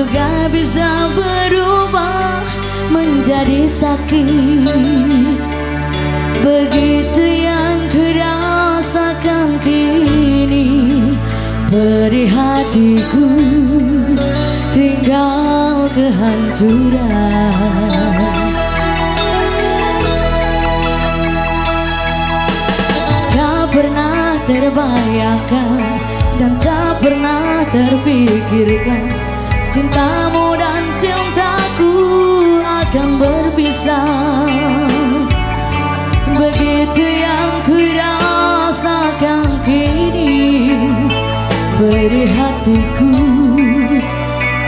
juga bisa berubah menjadi sakit. Begitu yang kurasakan kini, perih hatiku tinggal kehancuran. Tak pernah terbayangkan dan tak pernah terpikirkan, cintamu dan cintaku akan berpisah. Begitu yang kurasakan kini, beri hatiku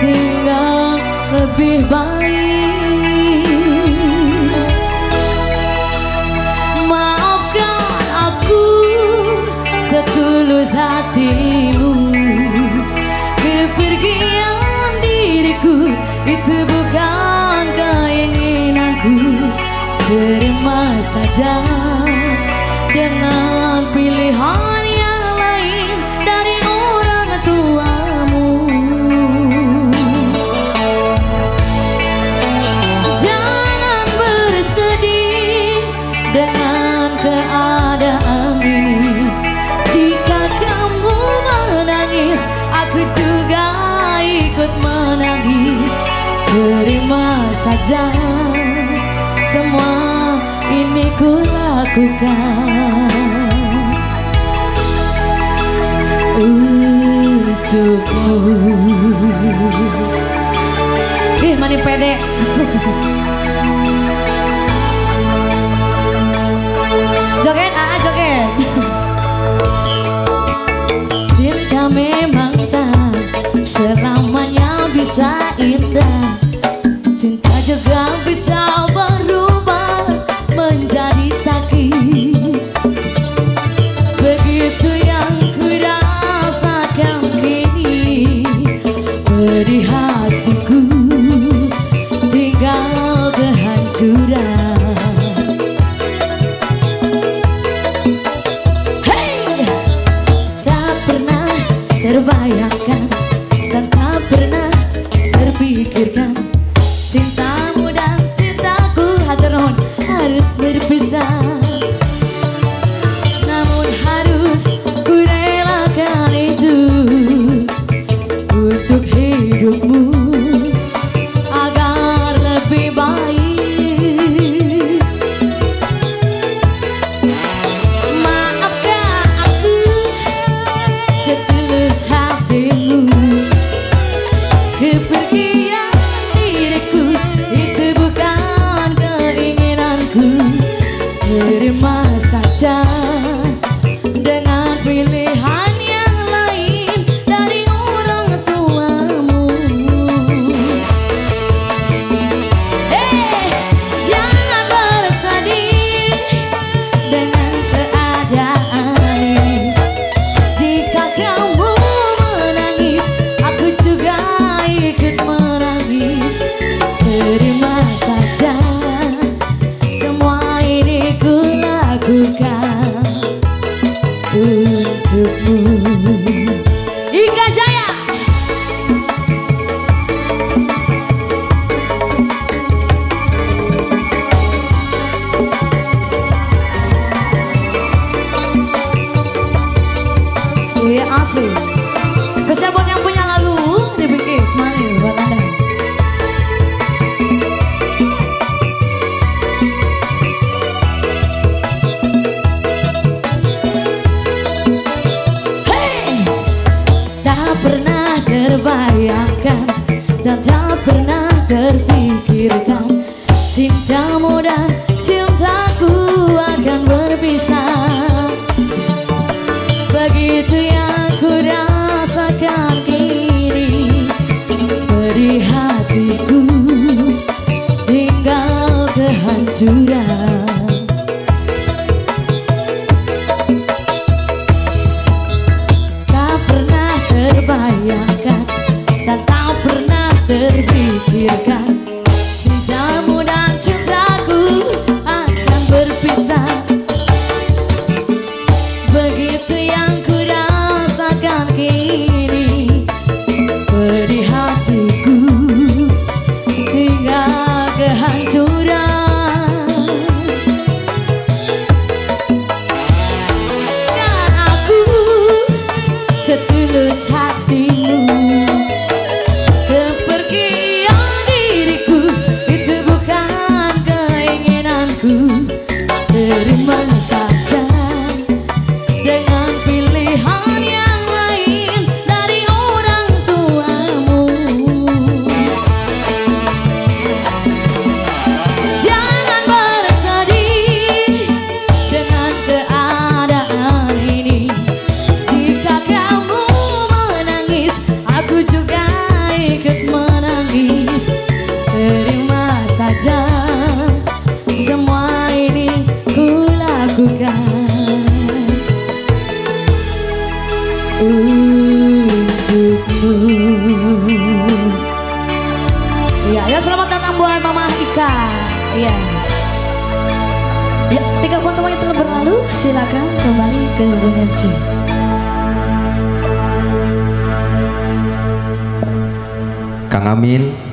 tinggal lebih baik. Maafkan aku setulus hatimu, kepergian diriku itu bukan keinginanku. Terima saja dengan pilihan yang lain dari orang tuamu. Jangan bersedih dengan keadaan ini. Jika kamu menangis, aku juga ikut menangis. Terima saja semua ini ku lakukan untukmu. Ih, mani pede. Joget, joget. Cinta memang tak selamanya bisa indah. Cinta juga bisa berubah menjadi sakit. Begitu yang kurasakan kini, beri hatiku tinggal kehancuran. Hey! Tak pernah terbayangkan dan tak pernah terpikirkan, cintamu dan cintaku hateron harus berpisah. Namun harus ku relakan itu untuk hidupmu agar lebih baik. Maafkan aku setulus hatimu, kepergian diriku itu bukan keinginanku. Terima saja dengan pilihan yang lain dari orang tuamu. Jangan bersedih dengan keadaan ini. Jika kamu menangis, aku juga ikut menangis. Terima saja semua ini ku lakukan untukmu. Ika Jaya. Iya asli. Spesial buat yang punya lagu dibikin semuanya buat Anda. Tak pernah terbayangkan dan tak pernah terpikirkan, cintamu dan cintaku akan berpisah. Begitu yang kurasakan kini, beri hatiku tinggal kehancuran. Terbayangkan dan tak pernah terpikirkan, cintamu dan cintaku akan berpisah. Begitu yang kurasakan kini, beri hatiku untukmu. Ya, ya selamat datang buat Mama Ika. Ya. Ya, 3 tahun yang telah berlalu, silakan kembali ke Bung MC. Kang Amin